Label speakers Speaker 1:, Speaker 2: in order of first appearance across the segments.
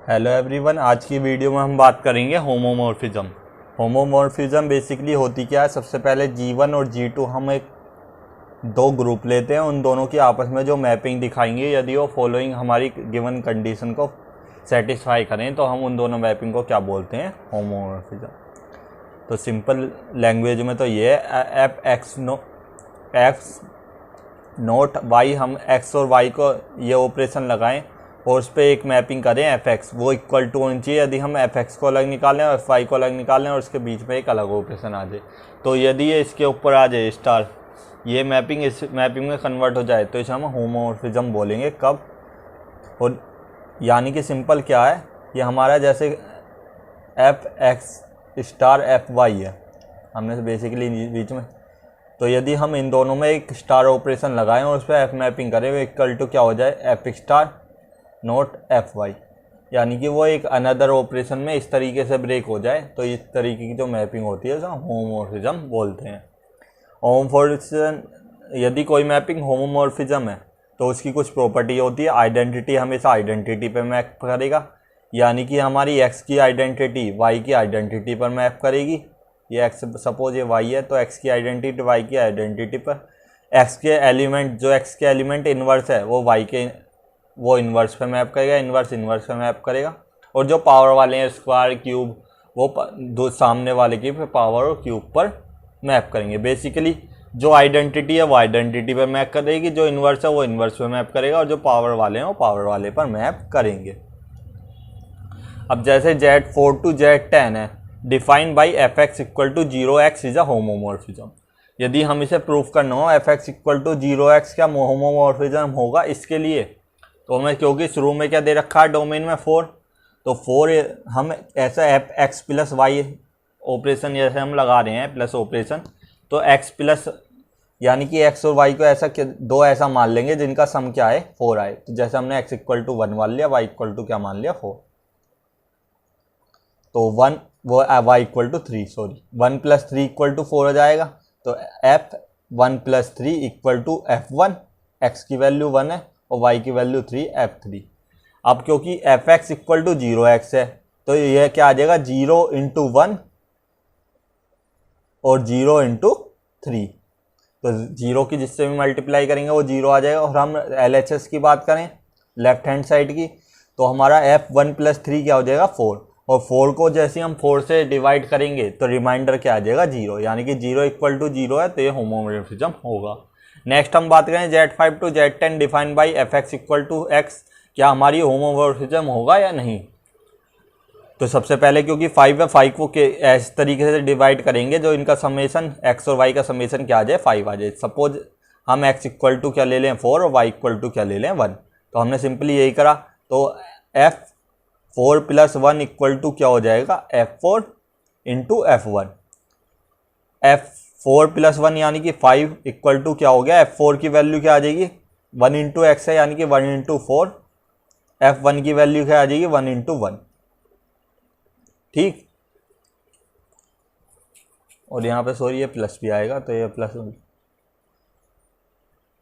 Speaker 1: Hello everyone, आज की video में हम बात करेंगे होमोमॉर्फिज्म। होमोमॉर्फिज्म बेसिकली होती क्या है। सबसे पहले G1 और G2 हम एक दो ग्रुप लेते हैं, उन दोनों की आपस में जो मैपिंग दिखाएंगे यदि वो फॉलोइंग हमारी गिवन कंडीशन को सेटिस्फाई करें तो हम उन दोनों मैपिंग को क्या बोलते हैं, होमोमॉर्फिज्म। तो सिंपल लैंग्वेज में तो ये है एफ एक्स नोट वाई, हम एक्स और वाई को ये ऑपरेशन लगाएं और उस पर एक मैपिंग करें एफ एक्स, वो इक्वल टू होनी चाहिए। यदि हम एफ एक्स को अलग निकालें और एफ वाई को अलग निकालें और उसके बीच में एक अलग ऑपरेशन आ जाए, तो यदि ये इसके ऊपर आ जाए स्टार, ये मैपिंग इस मैपिंग में कन्वर्ट हो जाए तो इसे हम होमोमॉर्फिज्म बोलेंगे। कब? और यानी कि सिंपल क्या है, ये हमारा जैसे f x star f y है, हमने बेसिकली बीच में, तो यदि हम इन दोनों में एक स्टार ऑपरेशन लगाएं और उस पर एफ मैपिंग करें, वो इक्वल टू क्या हो जाए, f star note f y, यानी कि वो एक अनदर ऑपरेशन में इस तरीके से ब्रेक हो जाए, तो इस तरीके की जो मैपिंग होती है उसे होमोमॉर्फिज्म बोलते हैं। होमोमॉर्फिज्म, यदि कोई मैपिंग होमोमॉर्फिज्म है तो उसकी कुछ प्रॉपर्टी होती है। आइडेंटिटी हमेशा आइडेंटिटी पर मैप करेगा, यानी कि हमारी एक्स की आइडेंटिटी वाई की आइडेंटिटी पर मैप करेगी। ये एक्स, सपोज ये वाई है तो एक्स की आइडेंटिटी वाई की आइडेंटिटी पर, एक्स के एलिमेंट, जो एक्स के एलिमेंट इन्वर्स है वो वाई के वो इन्वर्स पे मैप करेगा, इन्वर्स पे मैप करेगा। और जो पावर वाले हैं स्क्वायर क्यूब, वो दो सामने वाले की पावर और क्यूब पर मैप करेंगे। बेसिकली जो आइडेंटिटी है वो आइडेंटिटी पर मैप करेगी, जो इन्वर्स है वो इन्वर्स पे मैप करेगा, और जो पावर वाले हैं वो पावर वाले पर मैप करेंगे। अब जैसे Z4 to Z10 है, defined by f x equal to 0x is a homomorphism. यदि हम इसे प्रूफ करना हो F x equal to 0x क्या होमोमॉर्फिज्म होगा, इसके लिए तो हमें, क्योंकि शुरू में क्या दे रखा है डोमेन में 4, तो 4 हम ऐसा f x plus y operation जैसे हम लगा रहे हैं प्लस ऑपरेशन, तो एक्स प्लस यानी कि एक्स और वाई को ऐसा दो ऐसा मान लेंगे जिनका सम क्या है 4 आए। तो जैसे हमने एक्स इक्वल टू 1 मान लिया, वाई इक्वल टू क्या मान लिया 4, तो 1 वो y equal to 3, sorry 1 plus 3 equal to 4 हो जाएगा। तो f 1 plus 3 equal to f 1, x की वैल्यू 1 है और y की वैल्यू 3 f3। अब क्योंकि F x equal to 0x है तो यह क्या आ जाएगा, 0 इंटू 1 और 0 इंटू 3, तो 0 की जिससे भी मल्टीप्लाई करेंगे वो 0 आ जाएगा। और हम LHS की बात करें लेफ्ट हैंड साइड की, तो हमारा f1 प्लस 3 क्या हो जाएगा 4, और 4 को जैसे हम 4 से डिवाइड करेंगे तो रिमाइंडर क्या आ जाएगा 0, यानी कि 0 इक्वल टू 0 है, तो ये होमोमॉर्फिज्म होगा। नेक्स्ट हम बात करें Z5 to Z10 define by f x equal to x, क्या हमारी होमोमॉर्फिज्म होगा या नहीं। तो सबसे पहले क्योंकि 5 है, 5 को इस तरीके से डिवाइड करेंगे जो इनका समेशन एक्स और वाई का समेशन क्या आ जाए 5 आ जाए। सपोज हम एक्स इक्वल टू क्या ले लें 4 और वाई इक्वल टू क्या ले लें 1, तो हमने सिंपली यही करा। तो F4 प्लस 1 इक्वल टू क्या हो जाएगा F4 into F1, F4 plus 1 यानी कि 5 इक्वल टू क्या हो गया, F4 की वैल्यू क्या आ जाएगी 1 इंटू एक्स है, यानी कि 1 इंटू 4, F1 की वैल्यू क्या आ जाएगी 1 इंटू 1, ठीक। और यहाँ पे सॉरी ये प्लस भी आएगा, तो ये प्लस।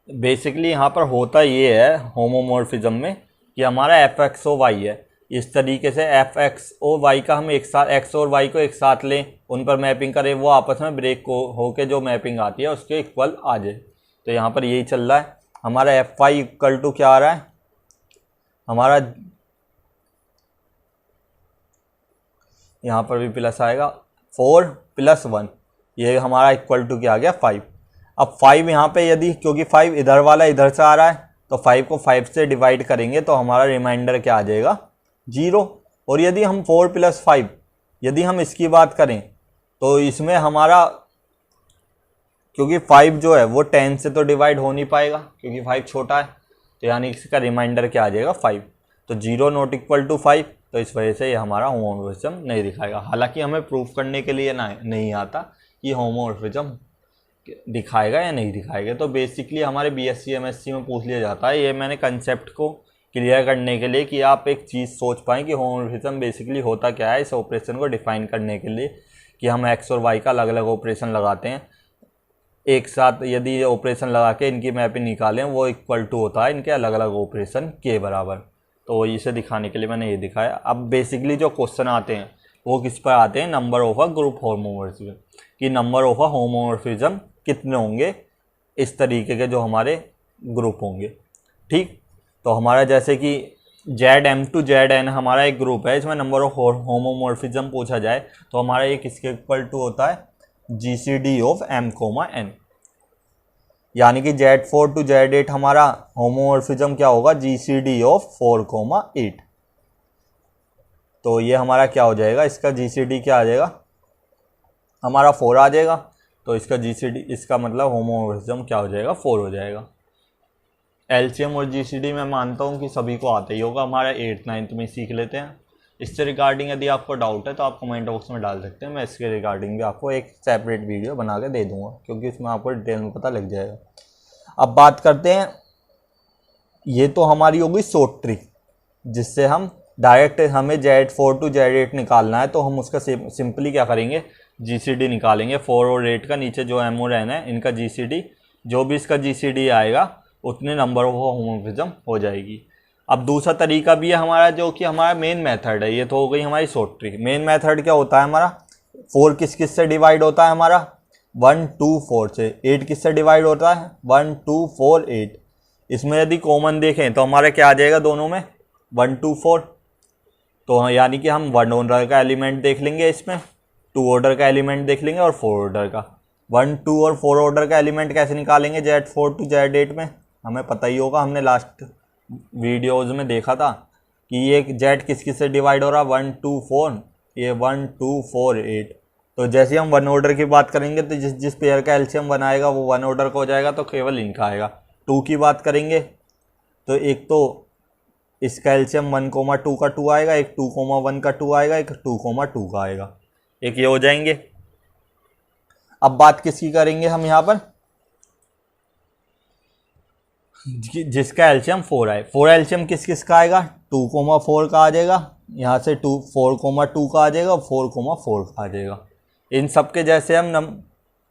Speaker 1: बेसिकली यहाँ पर होता ये है होमोमॉर्फिज्म में कि हमारा एफ एक्स और वाई है, इस तरीके से एफ एक्स और वाई का हम एक साथ, एक्स और वाई को एक साथ लें, उन पर मैपिंग करें, वो आपस में ब्रेक को होके जो मैपिंग आती है उसके इक्वल आ जाए। तो यहाँ पर यही चल रहा है। हमारा एफ वाई इक्वल टू क्या आ रहा है, हमारा यहाँ पर भी प्लस आएगा, 4 प्लस 1, ये हमारा इक्वल टू क्या आ गया 5। अब 5 यहाँ पे, यदि क्योंकि 5 इधर वाला इधर से आ रहा है तो 5 को 5 से डिवाइड करेंगे तो हमारा रिमाइंडर क्या आ जाएगा 0। और यदि हम 4 प्लस 5 यदि हम इसकी बात करें तो इसमें हमारा, क्योंकि 5 जो है वो 10 से तो डिवाइड हो नहीं पाएगा क्योंकि 5 छोटा है, तो यानी इसका रिमाइंडर क्या आ जाएगा 5। तो 0 नॉट इक्वल टू 5, तो इस वजह से ये हमारा होमोमॉर्फिज्म नहीं दिखाएगा। हालांकि हमें प्रूफ करने के लिए नहीं आता कि होमोमॉर्फिज्म दिखाएगा या नहीं दिखाएगा, तो बेसिकली हमारे BSc MSc में पूछ लिया जाता है। ये मैंने कंसेप्ट को क्लियर करने के लिए कि आप एक चीज़ सोच पाएँ कि होमोमॉर्फिज्म बेसिकली होता क्या है, इस ऑपरेशन को डिफाइन करने के लिए कि हम एक्स और वाई का अलग अलग ऑपरेशन लगाते हैं एक साथ, यदि ऑपरेशन लगा के इनकी मैपिंग निकालें वो इक्वल टू होता है इनके अलग अलग ऑपरेशन के बराबर। तो इसे दिखाने के लिए मैंने ये दिखाया। अब बेसिकली जो क्वेश्चन आते हैं वो किस पर आते हैं, number of a group homomorphism, कि नंबर ऑफ अ होमोमॉर्फिज्म कितने होंगे इस तरीके के जो हमारे ग्रुप होंगे। ठीक, तो हमारा जैसे कि ZM to ZN हमारा एक ग्रुप है, इसमें नंबर ऑफ होमोमॉर्फिज्म पूछा जाए तो हमारा ये किसके इक्वल टू होता है, GCD ऑफ M, N, यानी कि Z4 to Z8 हमारा होमोमॉर्फिज्म क्या होगा, GCD ऑफ 4, 8। तो ये हमारा क्या हो जाएगा, इसका GCD क्या आ जाएगा, हमारा 4 आ जाएगा। तो इसका GCD, इसका मतलब होमोमॉर्फिज्म क्या हो जाएगा, 4 हो जाएगा। LCM और GCD मैं मानता हूँ कि सभी को आता ही होगा, हमारा 8th 9th में सीख लेते हैं। इससे रिगार्डिंग यदि आपको डाउट है तो आप कमेंट बॉक्स में डाल सकते हैं, मैं इसके रिगार्डिंग भी आपको एक सेपरेट वीडियो बना के दे दूँगा, क्योंकि इसमें आपको डिटेल में पता लग जाएगा। अब बात करते हैं, ये तो हमारी होगी शॉर्ट ट्रिक, जिससे हम डायरेक्ट, हमें Z4 to Z8 निकालना है तो हम उसका सिंपली क्या करेंगे, GCD निकालेंगे। 4 और 8 का नीचे जो M और N है इनका GCD, जो भी इसका GCD आएगा उतने नंबर ऑफ होमोमॉर्फिज्म हो जाएगी। अब दूसरा तरीका भी है हमारा, जो कि हमारा मेन मेथड है। ये तो हो गई हमारी शॉर्ट ट्रिक। मेन मेथड क्या होता है हमारा, 4 किस किस से डिवाइड होता है हमारा, 1 2 4 से। 8 किस से डिवाइड होता है, 1 2 4 8। इसमें यदि कॉमन देखें तो हमारा क्या आ जाएगा दोनों में, 1 2 4। तो यानी कि हम 1 ऑर्डर का एलिमेंट देख लेंगे, इसमें 2 ऑर्डर का एलिमेंट देख लेंगे और 4 ऑर्डर का। 1 2 और 4 ऑर्डर का एलिमेंट कैसे निकालेंगे Z4 to Z8 में, हमें पता ही होगा, हमने लास्ट वीडियोज़ में देखा था कि ये Z किस किस से डिवाइड हो रहा है, 1 2 4, ये 1 2 4 8। तो जैसे हम 1 ऑर्डर की बात करेंगे तो जिस पेयर का एलसीएम बनाएगा वो 1 ऑर्डर का हो जाएगा, तो केवल इनका आएगा। 2 की बात करेंगे तो एक तो इसका एलसीएम 1, 2 का 2 आएगा, एक 2, 1 का 2 आएगा, एक 2, 2 का आएगा, एक ये हो जाएंगे। अब बात किसकी करेंगे हम यहाँ पर, जिसका एलसीएम 4 आए। 4 एलसीएम किस किस का आएगा, 2, 4 का आ जाएगा, यहाँ से 2 4, 2 का आ जाएगा, 4, 4 का आ जाएगा। इन सब के जैसे हम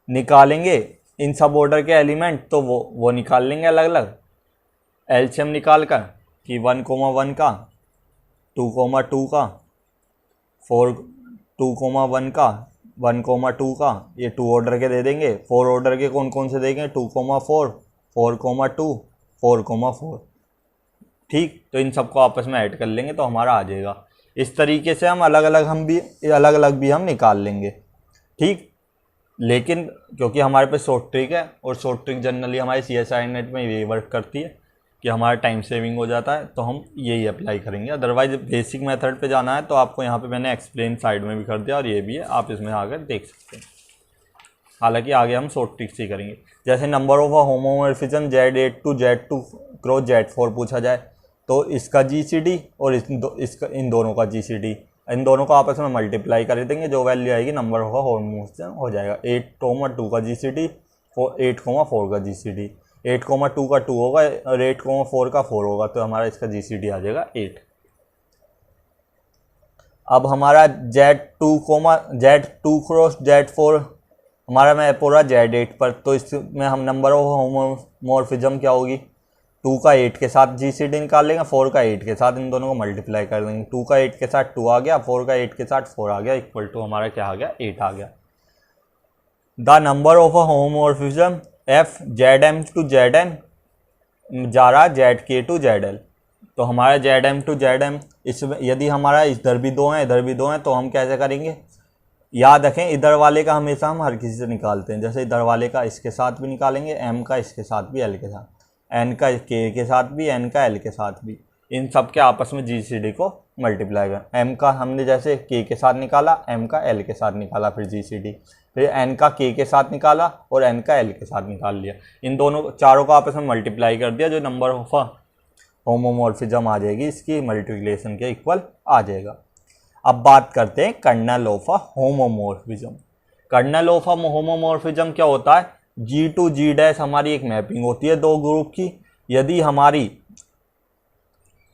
Speaker 1: निकालेंगे इन सब ऑर्डर के एलिमेंट, तो वो निकाल लेंगे अलग अलग एलसीएम निकाल कर, कि 1, 1 का, 2, 2 का, 4 2, 1 का, 1, 2 का, ये 2 ऑर्डर के दे देंगे। 4 ऑर्डर के कौन कौन से देंगे, 2, 4, 4, 2, 4, 4। ठीक, तो इन सबको आपस में ऐड कर लेंगे तो हमारा आ जाएगा। इस तरीके से हम अलग अलग भी हम निकाल लेंगे। ठीक, लेकिन क्योंकि हमारे पे शॉर्ट ट्रिक है और शॉर्ट ट्रिक जनरली हमारे CSI नेट में ये वर्क करती है कि हमारा टाइम सेविंग हो जाता है, तो हम यही अप्लाई करेंगे। अदरवाइज बेसिक मेथड पे जाना है तो आपको यहाँ पे मैंने एक्सप्लेन साइड में भी कर दिया और ये भी है, आप इसमें आकर देख सकते हैं। हालांकि आगे हम शॉर्ट ट्रिक्स ही करेंगे। जैसे number of a homomorphism Z8 to Z2 cross Z4 पूछा जाए तो इसका GCD और इन दोनों का GCD, इन दोनों को आपस में मल्टीप्लाई कर देंगे, जो वैल्यू आएगी नंबर ऑफ होमोमॉर्फिज्म हो जाएगा। 8, 2 का GCD, 8, 4 का GCD, 8, 2 का 2 होगा और 8, 4 का 4 होगा, तो हमारा इसका GCD आ जाएगा 8। अब हमारा Z2 क्रॉस Z4 हमारा मैप हो रहा है Z8 पर, तो इसमें हम नंबर ऑफ होमोमॉर्फिज्म क्या होगी, 2 का 8 के साथ GCD निकाल लेंगे, 4 का 8 के साथ, इन दोनों को मल्टीप्लाई कर देंगे। 2 का 8 के साथ 2 आ गया, 4 का 8 के साथ 4 आ गया, इक्वल टू हमारा क्या आ गया, 8 आ गया। The number of a homomorphism F ZM to ZN जा रहा है ZK to ZL, तो हमारा ZM to ZM, इसमें यदि हमारा इधर भी 2 हैं इधर भी 2 हैं तो हम कैसे करेंगे, याद रखें इधर वाले का हमेशा हम हर किसी से निकालते हैं। जैसे इधर वाले का इसके साथ भी निकालेंगे, M का इसके साथ भी, L के साथ, N का K के साथ भी, N का L के साथ भी, इन सब के आपस में GCD को मल्टीप्लाई कर। M का हमने जैसे K के साथ निकाला, M का L के साथ निकाला, फिर GCD, फिर N का K के साथ निकाला और N का L के साथ निकाल लिया। इन दोनों चारों को आपस में मल्टीप्लाई कर दिया, जो नंबर ऑफ होमोमॉर्फिज्म आ जाएगी इसकी मल्टीप्लिकेशन के इक्वल आ जाएगा। अब बात करते हैं kernel of a homomorphism. Kernel of a homomorphism क्या होता है, G to G' हमारी एक मैपिंग होती है 2 ग्रुप की। यदि हमारी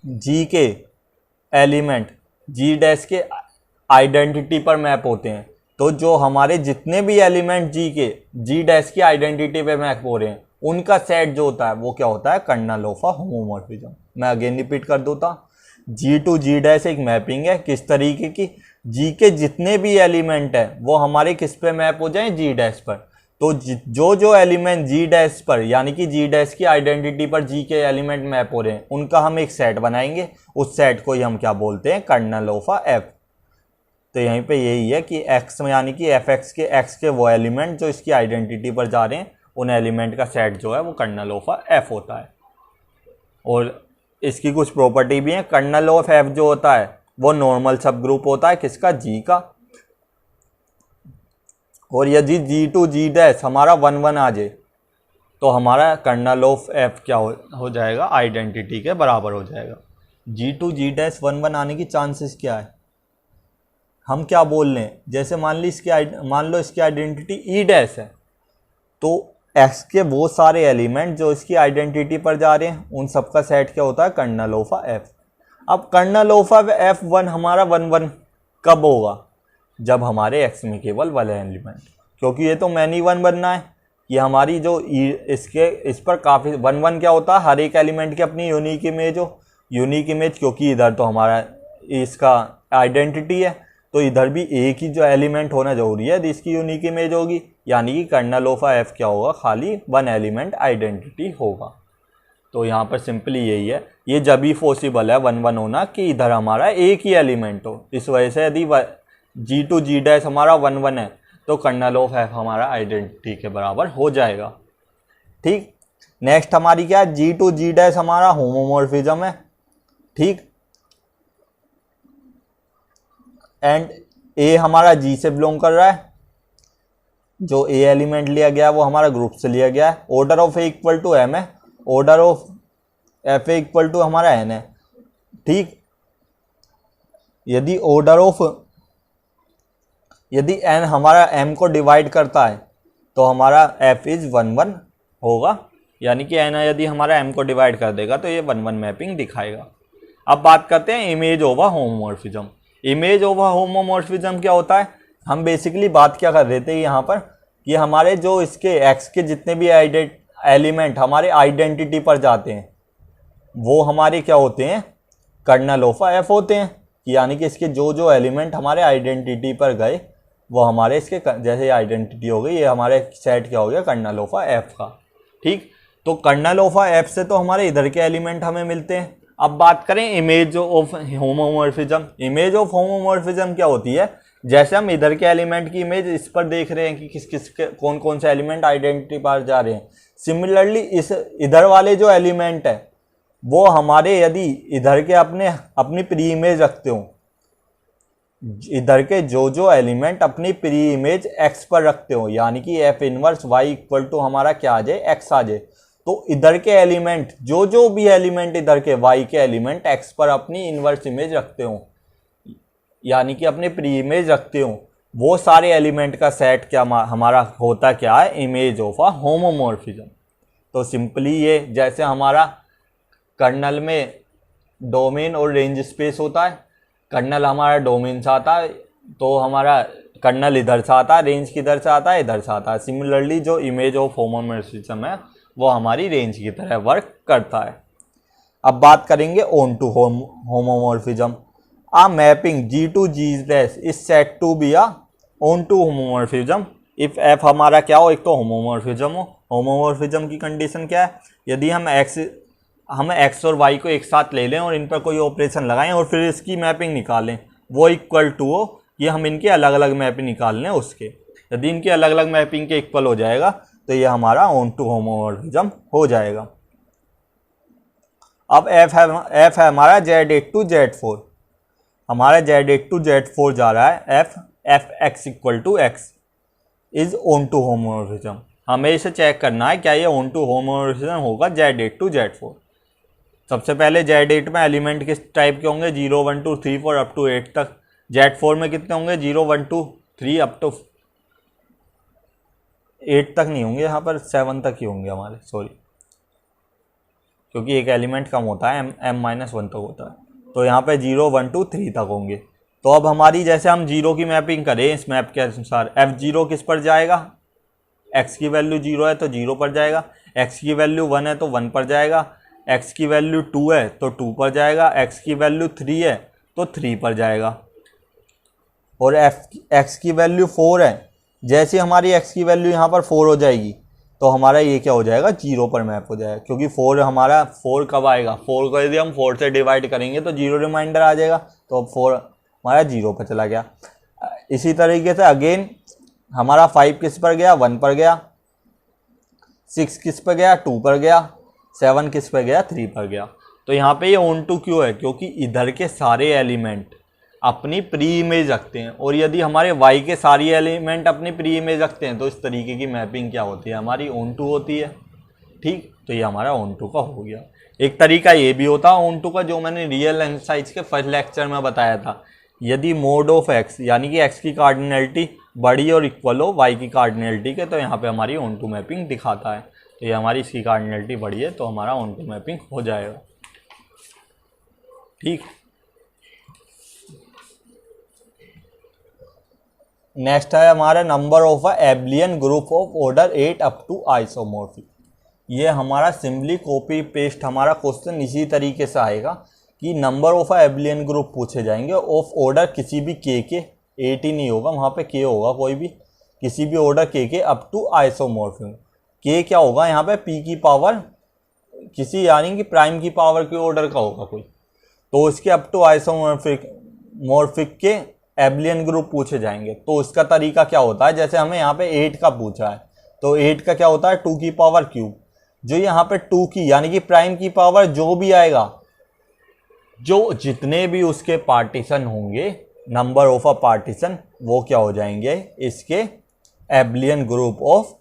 Speaker 1: G के एलिमेंट G' के आइडेंटिटी पर मैप होते हैं, तो जो हमारे जितने भी एलिमेंट G के G' की आइडेंटिटी पे मैप हो रहे हैं उनका सेट जो होता है वो क्या होता है, कर्नल ऑफ अ होमोमॉर्फिज्म। मैं अगेन रिपीट कर दूँ, जी टू जी डैश एक मैपिंग है किस तरीके की, जी के जितने भी एलिमेंट है वो हमारे किस पे मैप हो जाए, जी डैश पर। तो जो जो एलिमेंट जी डैश पर यानी कि जी डैश की आइडेंटिटी पर जी के एलिमेंट मैप हो रहे हैं उनका हम एक सेट बनाएंगे, उस सेट को ही हम क्या बोलते हैं, कर्नल ऑफ एफ। तो यहीं पे यही है कि एक्स यानी कि एफ एक्स के एक्स के वो एलिमेंट जो इसकी आइडेंटिटी पर जा रहे हैं उन एलिमेंट का सेट जो है वो कर्नल ऑफ एफ होता है। और इसकी कुछ प्रॉपर्टी भी है। कर्नल ऑफ एफ जो होता है वो नॉर्मल सब ग्रुप होता है किसका, जी का। और यदि जी टू जी डैश हमारा 1 1 आ जाए तो हमारा कर्नल ऑफ एफ क्या हो जाएगा, आइडेंटिटी के बराबर हो जाएगा। जी टू जी डैश 1 1 आने की चांसेस क्या है, हम क्या बोल रहे हैं, जैसे मान लो इसकी आइडेंटिटी ई डैश है तो एक्स के वो सारे एलिमेंट जो इसकी आइडेंटिटी पर जा रहे हैं उन सबका सेट क्या होता है, कर्नल ऑफ एफ। अब कर्नल ऑफ एफ 1 हमारा 1 1 कब होगा, जब हमारे एक्स में केवल वाला एलिमेंट, क्योंकि ये तो मैनी 1 बनना है। ये हमारी जो इस पर काफ़ी 1 1 क्या होता है, हर एक एलिमेंट की अपनी यूनिक इमेज हो, यूनिक इमेज, क्योंकि इधर तो हमारा इसका आइडेंटिटी है तो इधर भी एक ही जो एलिमेंट होना जरूरी है इसकी यूनिक इमेज होगी, यानी कि कर्नल ऑफ एफ क्या होगा, खाली 1 एलिमेंट आइडेंटिटी होगा। तो यहाँ पर सिंपली यही है, ये जब भी पॉसिबल है 1 1 होना कि इधर हमारा एक ही एलिमेंट हो। इस वजह से यदि जी टू जी डैश हमारा 1 1 है तो कर्नल ऑफ एफ हमारा आइडेंटिटी के बराबर हो जाएगा। ठीक, नेक्स्ट हमारी क्या है, जी टू जी डैश हमारा होमोमॉर्फिज्म है। ठीक, एंड ए हमारा जी से बिलोंग कर रहा है, जो ए एलिमेंट लिया गया है वो हमारा ग्रुप से लिया गया है। Order of A equal to M है, order of F A equal to हमारा एन है। ठीक, यदि एन हमारा एम को डिवाइड करता है तो हमारा एफ इज 1 1 होगा, यानी कि एन यदि हमारा एम को डिवाइड कर देगा तो ये 1 1 मैपिंग दिखाएगा। अब बात करते हैं image over homomorphism. Image over homomorphism क्या होता है, हम बेसिकली बात क्या कर रहे थे यहाँ पर कि हमारे जो इसके एक्स के जितने भी एलिमेंट हमारे आइडेंटिटी पर जाते हैं वो हमारे क्या होते हैं, कर्नल ऑफ एफ होते हैं। यानी कि इसके जो जो एलिमेंट हमारे आइडेंटिटी पर गए वो हमारे इसके जैसे आइडेंटिटी हो गई, ये हमारे सेट क्या हो गया, कर्नल ऑफ एफ का। ठीक, तो कर्नल ऑफ एफ से तो हमारे इधर के एलिमेंट हमें मिलते हैं। अब बात करें image of homomorphism. Image of homomorphism क्या होती है, जैसे हम इधर के एलिमेंट की इमेज इस पर देख रहे हैं कि किस किस के कौन से एलिमेंट आइडेंटिटी पर जा रहे हैं, सिमिलरली इस इधर वाले जो एलिमेंट है वो हमारे यदि इधर के अपनी प्री इमेज रखते हो, इधर के जो जो एलिमेंट अपनी प्री इमेज एक्स पर रखते हो, यानी कि f inverse y equal to हमारा क्या आ जाए, एक्स आ जाए, तो इधर के एलिमेंट जो जो भी एलिमेंट इधर के वाई के एलिमेंट एक्स पर अपनी इनवर्स इमेज रखते हो, यानी कि अपने प्री इमेज रखते हो, वो सारे एलिमेंट का सेट क्या हमारा होता क्या है, इमेज ऑफ अ होमोमॉर्फिज्म। तो सिंपली ये जैसे हमारा कर्नल में डोमेन और रेंज स्पेस होता है, कर्नल हमारा डोमेन से आता है तो हमारा कर्नल इधर से आता है, रेंज किधर से आता है, इधर से आता है। सिमिलरली जो इमेज ऑफ होमोमॉर्फिज्म है वो हमारी रेंज की तरह वर्क करता है। अब बात करेंगे on to homomorphism. A mapping G to G dash is set to be a on to homomorphism if f हमारा क्या हो, एक तो होमोमॉर्फिज्म हो। होमोमॉर्फिज्म की कंडीशन क्या है, यदि हम x और y को एक साथ ले लें और इन पर कोई ऑपरेशन लगाएं और फिर इसकी मैपिंग निकालें, वो इक्वल टू हो ये हम इनके अलग अलग मैपिंग निकाल लें उसके, यदि इनके अलग अलग मैपिंग के इक्वल हो जाएगा तो ये हमारा ऑन टू होमोमॉर्फिज्म हो जाएगा। अब f है हमारा Z8 to Z4, हमारा Z8 to Z4 जा रहा है, f x equal to x is on to homomorphism. हमें इसे चेक करना है क्या ये ऑन टू होमोमॉर्फिज्म होगा Z8 to Z4। सबसे पहले Z8 में एलिमेंट किस टाइप के होंगे, 0 1 2 3 4 अप टू 8 तक। Z4 में कितने होंगे, 0 1 2 3 अप टू 8 तक नहीं होंगे, यहाँ पर 7 तक ही होंगे हमारे, सॉरी, क्योंकि एक एलिमेंट कम होता है, m-1 तक होता है। तो यहाँ पे 0 1 2 3 तक होंगे। तो अब हमारी जैसे हम 0 की मैपिंग करें इस मैप के अनुसार, f0 किस पर जाएगा, x की वैल्यू 0 है तो 0 पर जाएगा, x की वैल्यू 1 है तो 1 पर जाएगा, x की वैल्यू 2 है तो 2 पर जाएगा, x की वैल्यू 3 है तो 3 पर जाएगा, और x की वैल्यू 4 है, जैसे हमारी x की वैल्यू यहाँ पर 4 हो जाएगी तो हमारा ये क्या हो जाएगा, 0 पर मैप हो जाएगा, क्योंकि 4 हमारा 4 कब आएगा, 4 को यदि हम 4 से डिवाइड करेंगे तो 0 रिमाइंडर आ जाएगा, तो अब 4 हमारा 0 पर चला गया। इसी तरीके से अगेन हमारा 5 किस पर गया, 1 पर गया, 6 किस पर गया, 2 पर गया, 7 किस पर गया, 3 पर गया। तो यहाँ पे ये ऑन टू क्यों है, क्योंकि इधर के सारे एलिमेंट अपनी प्री इमेज रखते हैं, और यदि हमारे y के सारी एलिमेंट अपनी प्री इमेज रखते हैं तो इस तरीके की मैपिंग क्या होती है, हमारी ऑन टू होती है। ठीक, तो ये हमारा ऑन टू का हो गया। एक तरीका ये भी होता है ऑन टू का, जो मैंने रियल एक्सरसाइज के फर्स्ट लेक्चर में बताया था, यदि मोड ऑफ x यानी कि x की कार्डिनलिटी बड़ी और इक्वल हो y की कार्डिनलिटी के, तो यहाँ पे हमारी ऑन टू मैपिंग दिखाता है। तो ये हमारी इसकी कार्डिनलिटी बड़ी है तो हमारा ऑन टू मैपिंग हो जाएगा। ठीक, नेक्स्ट है हमारा number of a abelian group of order 8 up to isomorphic. ये हमारा सिंपली कॉपी पेस्ट हमारा क्वेश्चन इसी तरीके से आएगा कि number of a abelian group पूछे जाएंगे ऑफ ऑर्डर किसी भी के 8 ही नहीं होगा, वहाँ पे के होगा कोई भी, किसी भी ऑर्डर के अप टू आइसोमॉर्फिक। के क्या होगा यहाँ पे, पी की पावर किसी यानी कि प्राइम की पावर के ऑर्डर का होगा कोई, तो इसके अप टू आइसोमॉर्फिक के एब्लियन ग्रुप पूछे जाएंगे। तो इसका तरीका क्या होता है, जैसे हमें यहाँ पे 8 का पूछा है तो 8 का क्या होता है, 2 की पावर क्यूब, जो यहाँ पे 2 की यानी कि प्राइम की पावर जो भी आएगा, जो जितने भी उसके पार्टीशन होंगे, नंबर ऑफ अ पार्टीशन, वो क्या हो जाएंगे, इसके abelian group of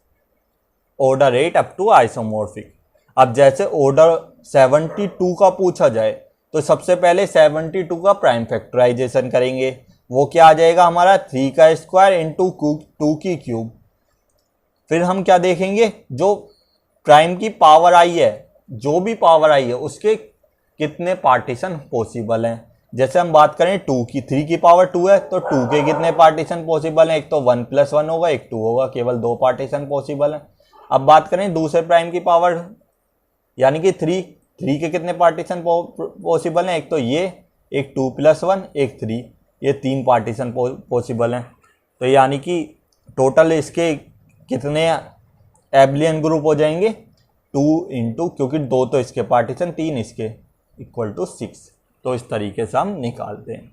Speaker 1: order 8 up to isomorphic. अब जैसे ऑर्डर 72 का पूछा जाए तो सबसे पहले 72 का प्राइम फैक्टराइजेशन करेंगे, वो क्या आ जाएगा हमारा 3 का स्क्वायर इंटू 2 की क्यूब। फिर हम क्या देखेंगे, जो प्राइम की पावर आई है, जो भी पावर आई है उसके कितने पार्टीशन पॉसिबल हैं। जैसे हम बात करें 2 की, 3 की पावर 2 है तो 2 के कितने पार्टीशन पॉसिबल हैं, एक तो 1 + 1 होगा, एक 2 होगा, केवल 2 पार्टीशन पॉसिबल हैं। अब बात करें दूसरे प्राइम की पावर यानी कि 3 के कितने पार्टीशन पॉसिबल हैं, एक तो ये, एक 2 + 1, एक 3, ये 3 पार्टीशन पॉसिबल हैं। तो यानी कि टोटल इसके कितने एब्लियन ग्रुप हो जाएंगे, 2 इंटू, क्योंकि 2 तो इसके पार्टीशन, 3 इसके, इक्वल टू 6। तो इस तरीके से हम निकालते हैं।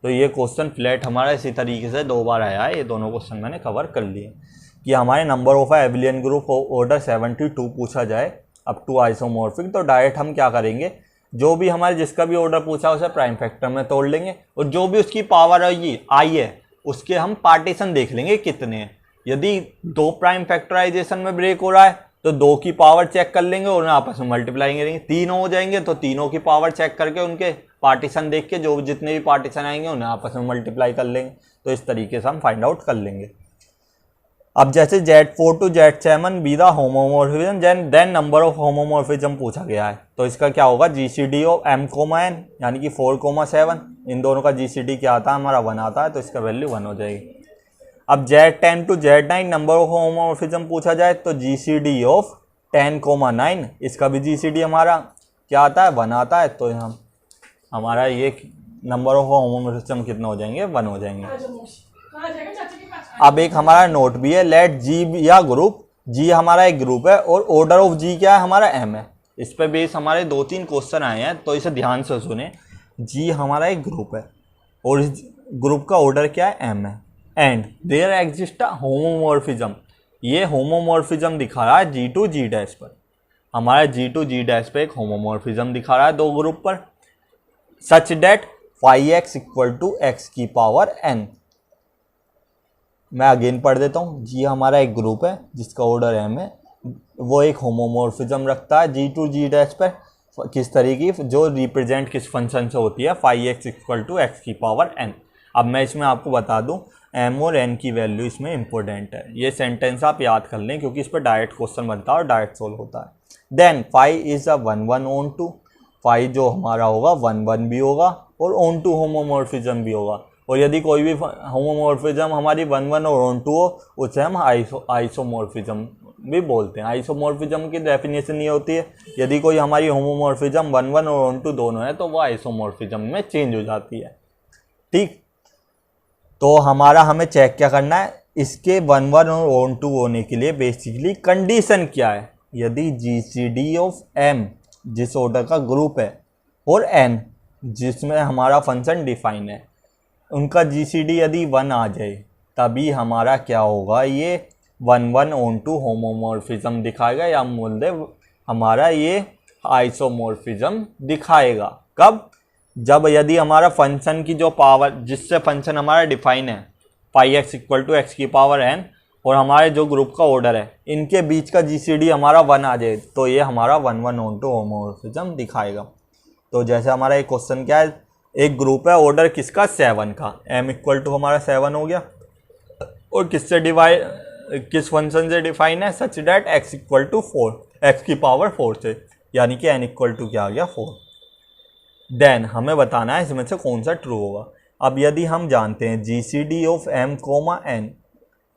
Speaker 1: तो ये क्वेश्चन फ्लैट हमारा इसी तरीके से 2 बार आया है, ये दोनों क्वेश्चन मैंने कवर कर लिए कि हमारे नंबर ऑफ एब्लियन ग्रुप ऑर्डर 72 पूछा जाए अप टू आइसोमॉर्फिक, तो डायरेक्ट हम क्या करेंगे, जो भी हमारे जिसका भी ऑर्डर पूछा उसे प्राइम फैक्टर में तोड़ लेंगे, और जो भी उसकी पावर आई है उसके हम पार्टीशन देख लेंगे कितने हैं। यदि 2 प्राइम फैक्टराइजेशन में ब्रेक हो रहा है तो 2 की पावर चेक कर लेंगे और उन्हें आपस में मल्टीप्लाई करेंगे। 3 हो जाएंगे तो तीनों की पावर चेक करके उनके पार्टीशन देख के जो जितने भी पार्टीशन आएंगे उन्हें आपस में मल्टीप्लाई कर लेंगे। तो इस तरीके से हम फाइंड आउट कर लेंगे। अब जैसे Z4 to Z7 be the homomorphism, then number of homomorphism पूछा गया है, तो इसका क्या होगा, GCD ऑफ M, N यानी कि 4, 7, इन दोनों का GCD क्या आता है, हमारा 1 आता है, तो इसका वैल्यू 1 हो जाएगी। अब Z10 to Z9 number of homomorphism पूछा जाए तो GCD ऑफ 10, 9, इसका भी GCD हमारा क्या आता है, 1 आता है, तो हम हमारा ये नंबर ऑफ होमोमॉर्फिज्म कितने हो जाएंगे, 1 हो जाएंगे। अब एक हमारा नोट भी है, लेट जी या ग्रुप, जी हमारा एक ग्रुप है और ऑर्डर ऑफ जी क्या है, हमारा M है। इस पे बेस हमारे 2-3 क्वेश्चन आए हैं, तो इसे ध्यान से सुने। जी हमारा एक ग्रुप है और इस ग्रुप का ऑर्डर क्या है, M है, and there exist a homomorphism, ये होमोमॉर्फिज्म दिखा रहा है G to G' पर, हमारा G to G' पे एक होमोमॉर्फिज्म दिखा रहा है 2 ग्रुप पर, such that phi x equal to x की पावर n। मैं अगेन पढ़ देता हूँ, जी हमारा एक ग्रुप है जिसका ऑर्डर M है, वो एक होमोमॉर्फिज्म रखता है G to G' पर, किस तरीके की, जो रिप्रेजेंट किस फंक्शन से होती है, phi x equal to x की पावर n। अब मैं इसमें आपको बता दूं M और n की वैल्यू इसमें इंपॉर्टेंट है, ये सेंटेंस आप याद कर लें क्योंकि इस पर डायरेक्ट क्वेश्चन बनता है और डायरेक्ट सोल्व होता है। Then phi is a 1, 1 onto, phi जो हमारा होगा 1, 1 भी होगा और ऑन टू होमोमॉर्फिज्म भी होगा, और यदि कोई भी होमोमॉर्फिज्म हमारी 1, 1 और ऑन टू हो उसे हम आइसोमॉर्फिज्म भी बोलते हैं। आइसोमॉर्फिज्म की डेफिनेशन ये होती है, यदि कोई हमारी होमोमॉर्फिज्म 1 1 और ऑन टू दोनों है तो वो आइसोमॉर्फिज्म में चेंज हो जाती है। ठीक, तो हमारा हमें चेक क्या करना है, इसके 1 1 और ऑन टू होने के लिए बेसिकली कंडीशन क्या है। यदि जीसीडी ऑफ एम जिस ऑर्डर का ग्रुप है और एन जिसमें हमारा फंक्शन डिफाइन है, उनका जीसीडी यदि 1 आ जाए तभी हमारा क्या होगा, ये 1 1 ऑन टू होमोमॉर्फिज्म दिखाएगा, या बोल दे हमारा ये आइसोमॉर्फिज्म दिखाएगा। कब, जब यदि हमारा फंक्शन की जो पावर जिससे फंक्शन हमारा डिफाइन है पाई एक्स इक्वल टू एक्स की पावर एन और हमारे जो ग्रुप का ऑर्डर है इनके बीच का जीसीडी हमारा 1 आ जाए तो ये हमारा 1 1 ऑन टू होमोमॉर्फिज्म दिखाएगा। तो जैसे हमारा एक क्वेश्चन क्या है, एक ग्रुप है ऑर्डर किसका 7 का, एम इक्वल टू हमारा 7 हो गया और किससे डिवाइड, किस फंक्शन से डिफाइन है, such that x equal to 4, x की पावर 4 से, यानी कि एन इक्वल टू क्या आ गया 4। देन हमें बताना है इसमें से कौन सा ट्रू होगा। अब यदि हम जानते हैं GCD of m comma n,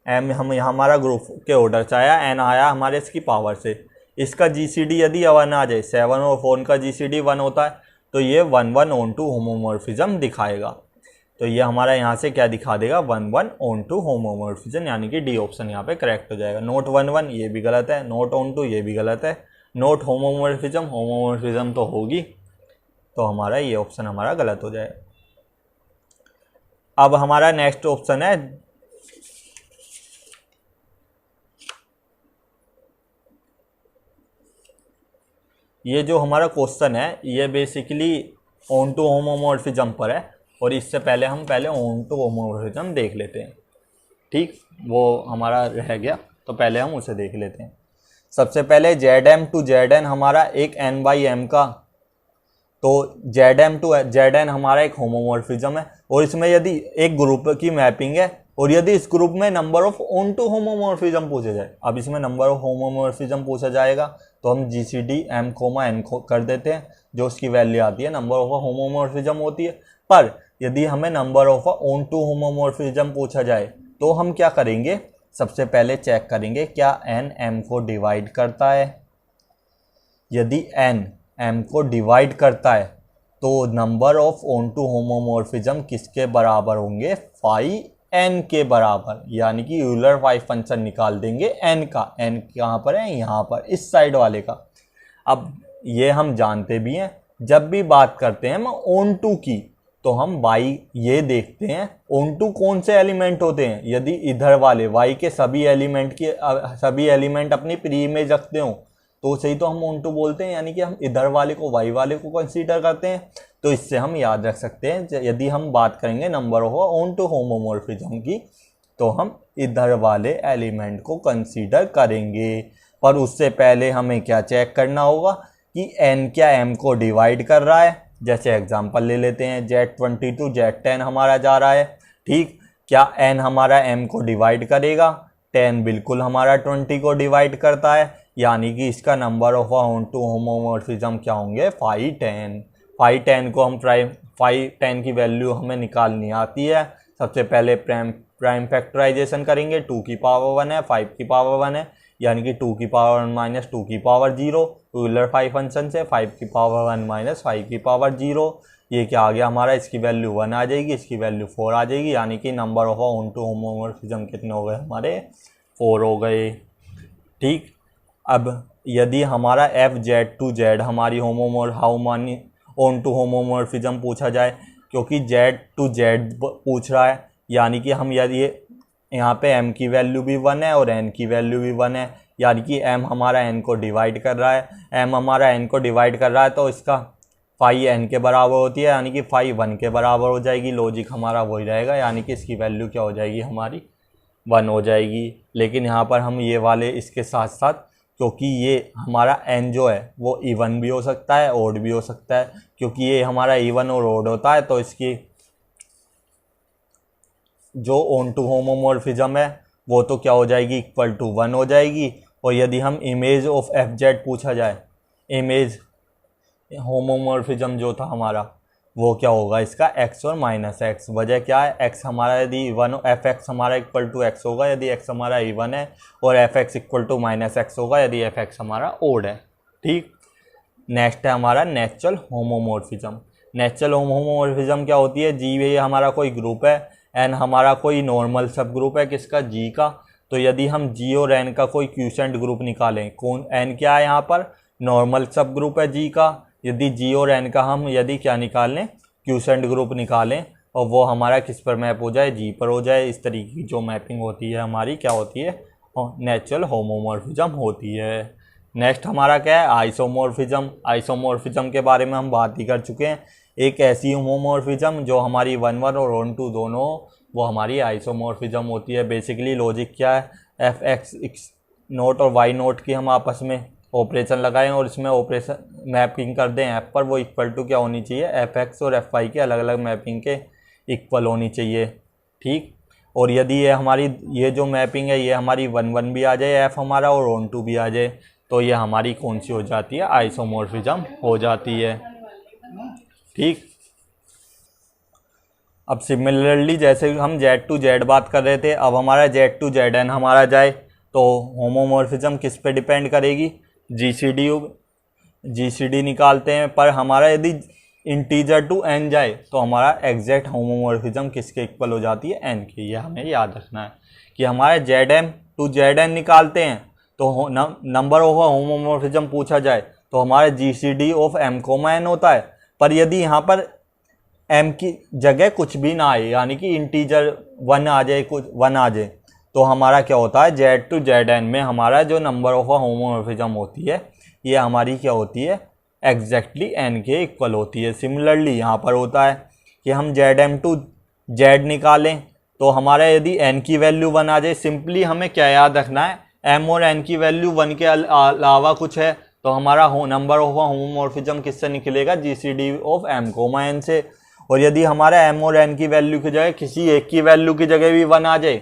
Speaker 1: m हम हमारा ग्रुप के ऑर्डर से आया, एन आया हमारे इसकी पावर से, इसका जीसीडी यदि 1 आ जाए, 7 और 4 का जीसीडी 1 होता है तो ये 1 1 ऑन टू होमोमॉर्फिज्म दिखाएगा। तो ये हमारा यहाँ से क्या दिखा देगा, 1 1 ऑन टू होमोमॉर्फिज्म, यानी कि डी ऑप्शन यहाँ पे करेक्ट हो जाएगा। नोट 1 1 ये भी गलत है, नोट ऑन टू ये भी गलत है, नोट होमोमॉर्फिज्म, होमोमॉर्फिज्म तो होगी, तो हमारा ये ऑप्शन हमारा गलत हो जाएगा। अब हमारा नेक्स्ट ऑप्शन है ये जो हमारा क्वेश्चन है ये बेसिकली ऑन टू होमोमॉर्फिज्म पर है, और इससे पहले हम ऑन टू होमोमॉर्फिज्म देख लेते हैं। ठीक, वो हमारा रह गया तो पहले हम उसे देख लेते हैं। सबसे पहले Z m to Z n हमारा एक एन बाई एम का, तो Z m to Z n हमारा एक होमोमॉर्फिज्म है, और इसमें यदि एक ग्रुप की मैपिंग है और यदि इस ग्रुप में number of on to homomorphism पूछा जाए, अब इसमें नंबर ऑफ होमोमॉर्फिज्म पूछा जाएगा तो हम जीसीडी एम कोमा एन कर देते हैं, जो उसकी वैल्यू आती है नंबर ऑफ होमोमॉर्फिज्म होती है। पर यदि हमें number of on to homomorphism पूछा जाए तो हम क्या करेंगे, सबसे पहले चेक करेंगे क्या एन एम को डिवाइड करता है। यदि एन एम को डिवाइड करता है तो number of on to homomorphism किसके बराबर होंगे, फाई एन के बराबर, यानी कि यूलर फाई फंक्शन निकाल देंगे एन का। एन कहाँ पर है, यहाँ पर इस साइड वाले का। अब ये हम जानते भी हैं, जब भी बात करते हैं हम ऑन टू की तो हम वाई ये देखते हैं ऑन टू कौन से एलिमेंट होते हैं। यदि इधर वाले वाई के सभी एलिमेंट अपनी प्री इमेज रखते हो तो सही तो हम ऑन टू बोलते हैं, यानी कि हम इधर वाले को वाई वाले को कंसीडर करते हैं। तो इससे हम याद रख सकते हैं यदि हम बात करेंगे number of on to homomorphism की तो हम इधर वाले एलिमेंट को कंसीडर करेंगे। पर उससे पहले हमें क्या चेक करना होगा कि एन क्या एम को डिवाइड कर रहा है। जैसे एग्जांपल ले लेते हैं, Z22 Z10 हमारा जा रहा है, ठीक, क्या एन हमारा एम को डिवाइड करेगा, 10 बिल्कुल हमारा 20 को डिवाइड करता है, यानी कि इसका number of on to homomorphism क्या होंगे, 5 10। 5 10 को हम फाई 10 की वैल्यू हमें निकालनी आती है। सबसे पहले प्राइम फैक्टराइजेशन करेंगे, 2 की पावर 1 है, 5 की पावर 1 है, यानी कि 2 की पावर 1 माइनस 2 की पावर 0, यूलर 5 फंक्शन से 5 की पावर 1 माइनस 5 की पावर 0, ये क्या आ गया हमारा, इसकी वैल्यू 1 आ जाएगी, इसकी वैल्यू 4 आ जाएगी, यानी कि number of on to homomorphism कितने हो गए हमारे, 4 हो गए। ठीक, अब यदि हमारा FZ2Z हमारी ऑन टू होमोमॉर्फिज्म पूछा जाए, क्योंकि Z2Z पूछ रहा है, यानी कि हम यदि यहाँ पे m की वैल्यू भी 1 है और n की वैल्यू भी 1 है, यानी कि m हमारा n को डिवाइड कर रहा है, m हमारा n को डिवाइड कर रहा है तो इसका फाई n के बराबर होती है, यानी कि फाई 1 के बराबर हो जाएगी। लॉजिक हमारा वही रहेगा, यानी कि इसकी वैल्यू क्या हो जाएगी हमारी, 1 हो जाएगी। लेकिन यहाँ पर हम ये वाले इसके साथ साथ, क्योंकि ये हमारा n जो है वो इवन भी हो सकता है ओड भी हो सकता है, क्योंकि ये हमारा इवन और ओड होता है तो इसकी जो ऑन टू होमोमॉर्फिज्म है वो तो क्या हो जाएगी, इक्वल टू 1 हो जाएगी। और यदि हम इमेज ऑफ FZ पूछा जाए, इमेज होमोमॉर्फिज्म जो था हमारा, वो क्या होगा इसका x और माइनस एक्स। वजह क्या है, x हमारा यदि इवन एफ एक्स हमारा इक्वल टू एक्स होगा यदि x हमारा इवन है, और f x equal to minus x होगा यदि एफ एक्स हमारा ओड है। ठीक, नेक्स्ट है हमारा नेचुरल होमोमॉर्फिज्म। नेचुरल होमोमॉर्फिज्म क्या होती है, जी ये हमारा कोई ग्रुप है, एन हमारा कोई नॉर्मल सब ग्रुप है किसका, जी का। तो यदि हम जी और एन का कोई क्यूसेंट ग्रुप निकालें, कौन एन क्या है यहाँ पर, नॉर्मल सब ग्रुप है जी का। यदि जी और एन का हम यदि क्या निकाल लें, क्यूसेंट ग्रुप निकालें, और वो हमारा किस पर मैप हो जाए, जी पर हो जाए, इस तरीके की जो मैपिंग होती है हमारी क्या होती है, नेचुरल होमोमॉर्फिज्म होती है। नेक्स्ट हमारा क्या है, आइसोमॉर्फिज्म। आइसोमॉर्फिज्म के बारे में हम बात ही कर चुके हैं। एक ऐसी होमोमॉर्फिज्म जो हमारी 1-1 और 1-2 दोनों, वो हमारी आइसोमॉर्फिज्म होती है। बेसिकली लॉजिक क्या है, एफ एक्स नोट और वाई नोट की हम आपस में ऑपरेशन लगाएं और इसमें ऑपरेशन मैपिंग कर दें ऐप पर, वो इक्वल टू क्या होनी चाहिए, एफ एक्स और एफ वाई के अलग अलग मैपिंग के इक्वल होनी चाहिए। ठीक, और यदि ये हमारी ये जो मैपिंग है ये हमारी 1-1 भी आ जाए एफ हमारा और 1-2 भी आ जाए, तो ये हमारी कौन सी हो जाती है, आइसोमॉर्फिज्म हो जाती है। ठीक, अब सिमिलरली जैसे हम जेड टू जेड बात कर रहे थे, अब हमारा जेड टू जेड एन हमारा जाए तो होमोमॉर्फिज्म किस पे डिपेंड करेगी, जीसीडी निकालते हैं, पर हमारा यदि इंटीजर टू एन जाए तो हमारा एग्जैक्ट होमोमॉर्फिज्म किसके इक्वल हो जाती है, एन की। ये हमें याद रखना है कि हमारे Z m to Z n निकालते हैं तो नंबर ऑफ होमोमॉर्फिज्म पूछा जाए तो हमारा GCD of m comma n होता है। पर यदि यहाँ पर एम की जगह कुछ भी ना आए, यानी कि इंटीजर 1 आ जाए, कुछ 1 आ जाए, तो हमारा क्या होता है, जेड टू जेड एन में हमारा जो नंबर ऑफ होमोमॉर्फिज्म होती है ये हमारी क्या होती है, एग्जैक्टली एन के इक्वल होती है। सिमिलरली यहाँ पर होता है कि हम जेड एम टू जेड निकालें तो हमारा यदि एन की वैल्यू 1 आ जाए, सिंपली हमें क्या याद रखना है, एम और एन की वैल्यू 1 के अलावा कुछ है तो हमारा नंबर ऑफ होमोमॉर्फिज्म किससे निकलेगा, GCD of m comma n से। और यदि हमारा एम और एन की वैल्यू की जगह किसी एक की वैल्यू की जगह भी 1 आ जाए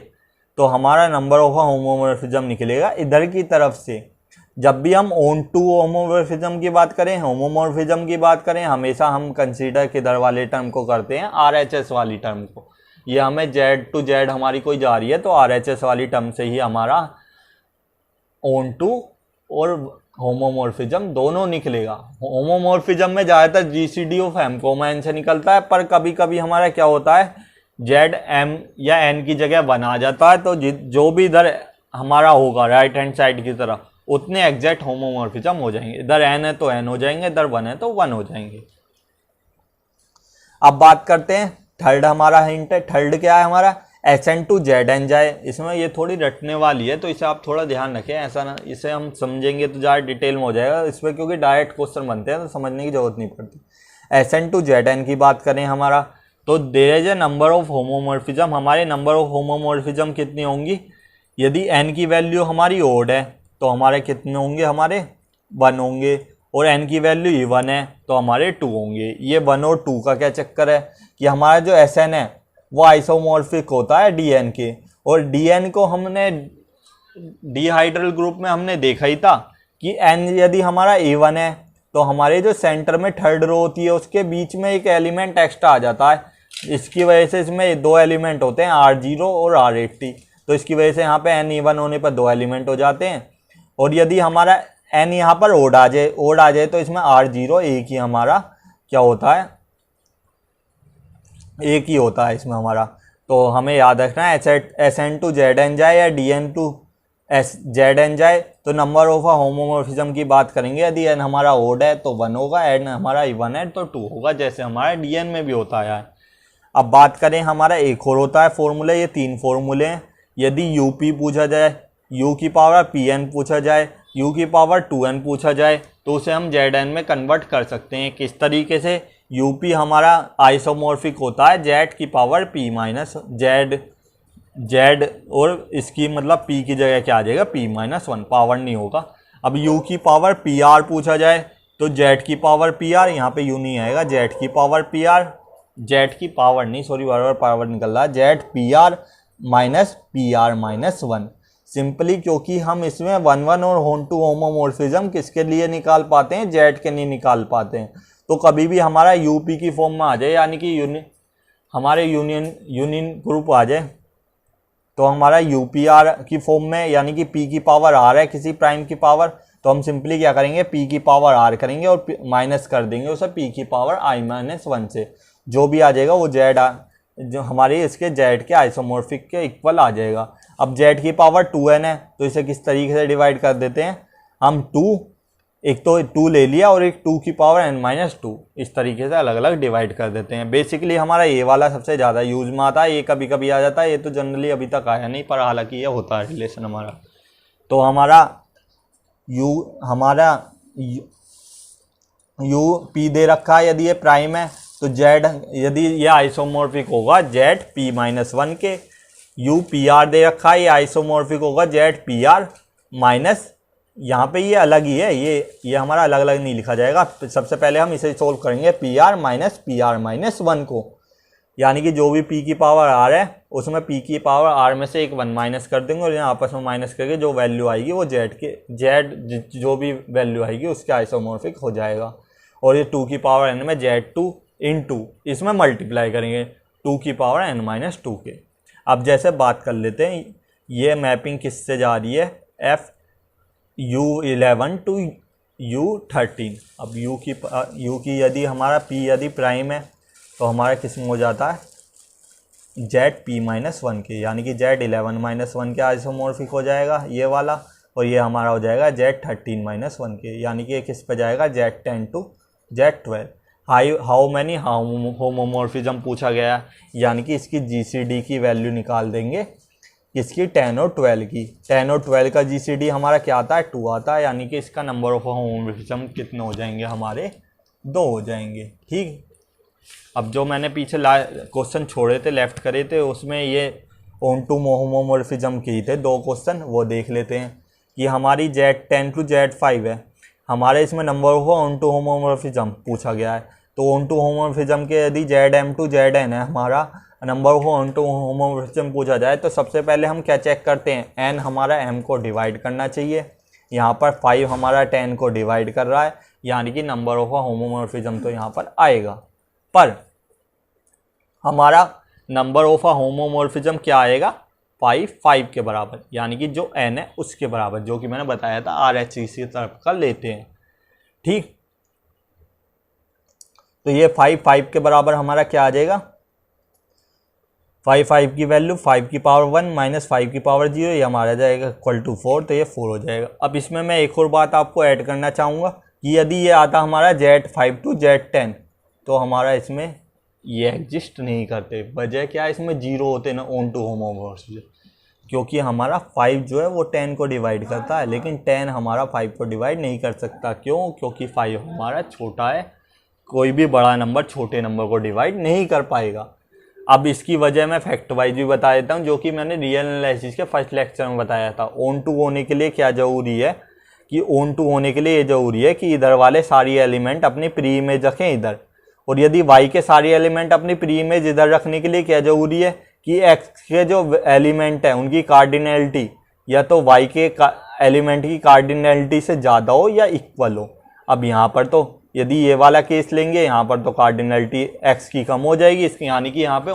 Speaker 1: तो हमारा नंबर ऑफ होमोमॉर्फिज्म निकलेगा इधर की तरफ से। जब भी हम ऑन टू होमोमॉर्फिज्म की बात करें, होमोमॉर्फिज्म की बात करें, हमेशा हम कंसीडर किधर वाले टर्म को करते हैं, आरएचएस वाली टर्म को। ये हमें जेड टू जेड हमारी कोई जा रही है तो आरएचएस वाली टर्म से ही हमारा ऑन टू और होमोमॉर्फिज्म दोनों निकलेगा। होमोमॉर्फिज्म में ज़्यादातर GCD of m comma n से निकलता है, पर कभी कभी हमारा क्या होता है, जेड एम या एन की जगह 1 आ जाता है, तो जो भी इधर हमारा होगा राइट हैंड साइड की तरफ उतने एग्जैक्ट होमोमॉर्फिज्म हो जाएंगे। इधर एन है तो एन हो जाएंगे, इधर 1 है तो 1 हो जाएंगे। अब बात करते हैं थर्ड, हमारा हिंट है, थर्ड क्या है हमारा, S n to Z n जाए। इसमें ये थोड़ी रटने वाली है तो इसे आप थोड़ा ध्यान रखें, ऐसा ना इसे हम समझेंगे तो ज़्यादा डिटेल में हो जाएगा इस पर, क्योंकि डायरेक्ट क्वेश्चन बनते हैं तो समझने की जरूरत नहीं पड़ती। S n to Z n की बात करें हमारा, तो there is a number of homomorphism. हमारे नंबर ऑफ होमोमॉर्फिज्म कितनी होंगी, यदि एन की वैल्यू हमारी ओड है तो हमारे कितने होंगे, हमारे 1 होंगे, और एन की वैल्यू इवन है तो हमारे 2 होंगे। ये 1 और 2 का क्या चक्कर है कि हमारा जो एस एन है वो आइसोमॉर्फिक होता है डी एन के, और डी एन को हमने डिहाइड्रल ग्रुप में हमने देखा ही था कि एन यदि हमारा A1 है तो हमारे जो सेंटर में थर्ड रो होती है उसके बीच में एक एलिमेंट एक्स्ट्रा आ जाता है। इसकी वजह से इसमें 2 एलिमेंट होते हैं, R0 और R80, तो इसकी वजह से यहाँ पे एन इवन होने पर 2 एलिमेंट हो जाते हैं। और यदि हमारा एन यहाँ पर ओड आ जाए तो इसमें R0 एक ही हमारा क्या होता है, एक ही होता है इसमें हमारा। तो हमें याद रखना है S n to Z n जाए या D n to S Z n जाए तो नंबर ऑफ होमोमॉर्फिज्म की बात करेंगे, यदि एन हमारा ओड है तो 1 होगा, एन हमारा इवन है तो 2 होगा, जैसे हमारा डी एन में भी होता है। अब बात करें हमारा एक और होता है फॉर्मूले, ये 3 फॉर्मूले हैं। यदि यूपी पूछा जाए, यू की पावर पी पूछा जाए, यू की पावर 2n पूछा जाए तो उसे हम जेड एन में कन्वर्ट कर सकते हैं। किस तरीके से, यूपी हमारा आइसोमॉर्फिक होता है जेड की पावर p माइनस जेड, और इसकी मतलब p की जगह क्या आ जाएगा, p-1, पावर नहीं होगा। अब u की पावर pr पूछा जाए तो z की पावर pr, यहाँ पे u नहीं आएगा, z की पावर pr, z की पावर नहीं, सॉरी बार पावर निकल रहा है, z pr minus pr-1, simply क्योंकि हम इसमें 1-1 और 1-2 होमोमॉर्फिज्म किसके लिए निकाल पाते हैं, जेड के नहीं निकाल पाते हैं। तो कभी भी हमारा यूपी की फॉर्म में आ जाए, यानी कि हमारे यूनियन ग्रुप आ जाए, तो हमारा यूपीआर की फॉर्म में, यानी कि पी की पावर आर है किसी प्राइम की पावर, तो हम सिंपली क्या करेंगे, पी की पावर आर करेंगे और माइनस कर देंगे उसे पी की पावर i-1 से। जो भी आ जाएगा वो जेड जो हमारे इसके जेड के आइसोमॉर्फिक के इक्वल आ जाएगा। अब जेड की पावर 2n है, तो इसे किस तरीके से डिवाइड कर देते हैं हम, एक तो 2 ले लिया और एक 2 की पावर n-2, इस तरीके से अलग अलग डिवाइड कर देते हैं। बेसिकली हमारा ये वाला सबसे ज़्यादा यूज में आता है, ये कभी कभी आ जाता है, ये तो जनरली अभी तक आया नहीं, पर हालांकि ये होता है रिलेशन हमारा। तो हमारा यू पी दे रखा है, यदि ये प्राइम है तो जेड, यदि ये आइसोमॉर्फिक होगा जेड p-1 के। यू पी आर दे रखा है, ये आइसोमॉर्फिक होगा जेड पी आर माइनस, यहाँ पे ये अलग ही है, ये हमारा अलग अलग नहीं लिखा जाएगा। सबसे पहले हम इसे सोल्व करेंगे PR-1 को, यानी कि जो भी p की पावर r है उसमें p की पावर r में से एक 1 माइनस कर देंगे और यहाँ आपस में माइनस करके जो वैल्यू आएगी वो जेड जो भी वैल्यू आएगी उसके आइसोमॉर्फिक हो जाएगा। और ये 2 की पावर n में Z2 इंटू इसमें मल्टीप्लाई करेंगे 2 की पावर n-2 के। अब जैसे बात कर लेते हैं, ये मैपिंग किससे जा रही है, U11 टू U13। अब U की यदि हमारा P यदि प्राइम है तो हमारा किस में हो जाता है, ZP-1 के, यानी कि Z11-1 के आइसोमॉर्फिक हो जाएगा ये वाला, और ये हमारा हो जाएगा Z13-1 के, यानी कि किस पे जाएगा, Z10 to Z12। How many homomorphism पूछा गया, यानी कि इसकी GCD की वैल्यू निकाल देंगे, इसकी 10 और 12 की। 10 और 12 का GCD हमारा क्या आता है, 2 आता है, यानी कि इसका नंबर ऑफ होमोमॉर्फिज्म कितने हो जाएंगे हमारे, 2 हो जाएंगे। ठीक, अब जो मैंने पीछे क्वेश्चन छोड़े थे, लेफ्ट करे थे, उसमें ये ऑन टू होमोमॉर्फिज्म के ही थे 2 क्वेश्चन, वो देख लेते हैं। कि हमारी Z10 टू Z5 है, हमारे इसमें number of on to homomorphism पूछा गया है, तो ऑन टू होमोमॉर्फिज्म के यदि ZM टू ZN है हमारा number of on to homomorphism पूछा जाए, तो सबसे पहले हम क्या चेक करते हैं, n हमारा m को डिवाइड करना चाहिए। यहाँ पर 5 हमारा 10 को डिवाइड कर रहा है, यानी कि नंबर ऑफ होमोमॉर्फिज्म तो यहाँ पर आएगा, पर हमारा नंबर ऑफ होमोमॉर्फिज्म क्या आएगा, 5 के बराबर, यानी कि जो n है उसके बराबर, जो कि मैंने बताया था RHS की तरफ का लेते हैं। ठीक, तो ये 5 के बराबर हमारा क्या आ जाएगा, 5 की वैल्यू 5 की पावर 1 माइनस 5 की पावर 0, ये हमारा जाएगा इक्वल टू 4, तो ये 4 हो जाएगा। अब इसमें मैं एक और बात आपको ऐड करना चाहूँगा कि यदि ये आता हमारा Z5 टू Z10, तो हमारा इसमें ये एग्जिस्ट नहीं करते। वजह क्या है, इसमें 0 होते ना ऑन टू होमोमॉर्फिज्म, क्योंकि हमारा 5 जो है वो 10 को डिवाइड करता है, लेकिन 10 हमारा 5 को डिवाइड नहीं कर सकता। क्यों, क्योंकि 5 हमारा छोटा है, कोई भी बड़ा नंबर छोटे नंबर को डिवाइड नहीं कर पाएगा। अब इसकी वजह मैं फैक्ट वाइज भी बता देता हूँ, जो कि मैंने रियल एनालिसिस के फर्स्ट लेक्चर में बताया था। ऑन टू होने के लिए क्या ज़रूरी है, कि ऑन टू होने के लिए ये ज़रूरी है कि इधर वाले सारी एलिमेंट अपनी प्री इमेज रखें इधर, और यदि वाई के सारे एलिमेंट अपनी प्री इमेज इधर रखने के लिए क्या ज़रूरी है कि एक्स के जो एलिमेंट है उनकी कार्डिनलिटी या तो वाई के एलिमेंट की कार्डिनलिटी से ज़्यादा हो या इक्वल हो। अब यहाँ पर तो यदि ये वाला केस लेंगे, यहाँ पर तो कार्डिनलिटी एक्स की कम हो जाएगी इसकी, यानी कि यहाँ पे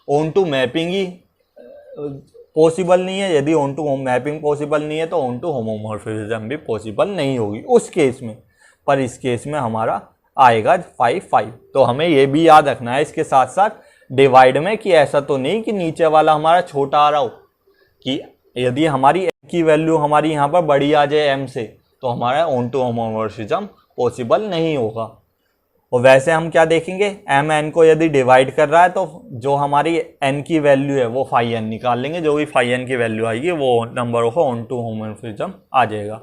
Speaker 1: ऑन टू मैपिंग ही पॉसिबल नहीं है। यदि ऑन टू मैपिंग पॉसिबल नहीं है तो ऑन टू होमोमॉर्फिज्म भी पॉसिबल नहीं होगी उस केस में, पर इस केस में हमारा आएगा 5। तो हमें ये भी याद रखना है इसके साथ साथ डिवाइड में, कि ऐसा तो नहीं कि नीचे वाला हमारा छोटा आ रहा हो, कि यदि हमारी m की वैल्यू हमारी यहाँ पर बड़ी आ जाए m से, तो हमारा ऑन टू होमोमॉर्फिज्म पॉसिबल नहीं होगा। और वैसे हम क्या देखेंगे, m n को यदि डिवाइड कर रहा है तो जो हमारी n की वैल्यू है वो फाई n निकाल लेंगे, जो भी फाई n की वैल्यू आएगी वो नंबर ऑफ ऑन टू होमोमॉर्फिज्म आ जाएगा।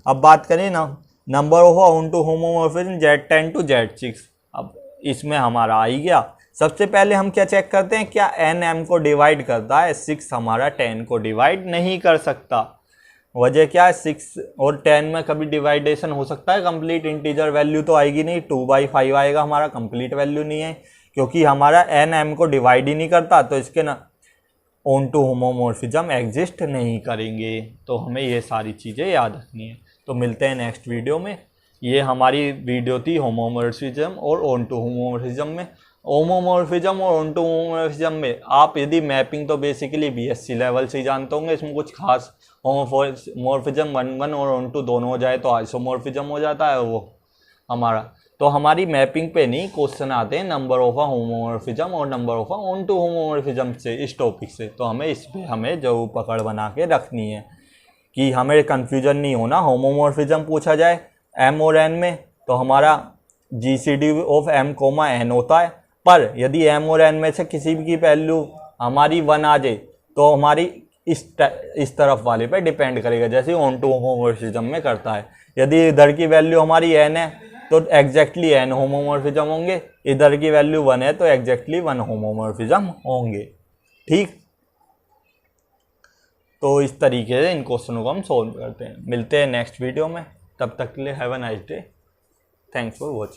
Speaker 1: अब बात करें ना नंबर ऑफ ऑन टू होमोमॉर्फिज्म Z10 टू Z6, अब इसमें हमारा आ ही गया। सबसे पहले हम क्या चेक करते हैं, क्या n m को डिवाइड करता है, 6 हमारा 10 को डिवाइड नहीं कर सकता। वजह क्या है, 6 और 10 में कभी डिवाइडेशन हो सकता है, कंप्लीट इंटीजर वैल्यू तो आएगी नहीं, 2/5 आएगा, हमारा कंप्लीट वैल्यू नहीं है, क्योंकि हमारा n m को डिवाइड ही नहीं करता, तो इसके ना ऑन टू होमोमॉर्फिज्म एग्जिस्ट नहीं करेंगे। तो हमें ये सारी चीज़ें याद रखनी है। तो मिलते हैं नेक्स्ट वीडियो में। ये हमारी वीडियो थी होमोमॉर्फिज्म और ऑनटू होमोमॉर्फिज्म में। होमोमॉर्फिज्म और ऑनटू होमोमॉर्फिज्म में आप यदि मैपिंग तो बेसिकली बीएससी लेवल से ही जानते होंगे, इसमें कुछ खास। होमोमॉर्फिज्म 1 और ऑनटू दोनों हो जाए तो आइसोमॉर्फिज्म हो जाता है वो हमारा। तो हमारी मैपिंग पे नहीं क्वेश्चन आते हैं नंबर ऑफ अ होमोमॉर्फिज्म और number of a onto homomorphism से, इस टॉपिक से। तो हमें इस पे हमें जरूर पकड़ बना के रखनी है कि हमें कन्फ्यूजन नहीं होना। होमोमॉर्फिज्म पूछा जाए एम और एन में तो हमारा GCD of m comma n होता है, पर यदि एम और एन में से किसी की वैल्यू हमारी 1 आ जाए तो हमारी इस तरफ वाले पे डिपेंड करेगा, जैसे ऑनटू होमोमॉर्फिज्म में करता है। यदि इधर की वैल्यू हमारी एन है तो एग्जैक्टली एन होमोमॉर्फिज्म होंगे, इधर की वैल्यू 1 है तो एग्जैक्टली 1 होमोमॉर्फिज्म होंगे। ठीक, तो इस तरीके से इन क्वेश्चनों को हम सोल्व करते हैं। मिलते हैं नेक्स्ट वीडियो में, तब तक के लिए have a nice day. Thanks for watching.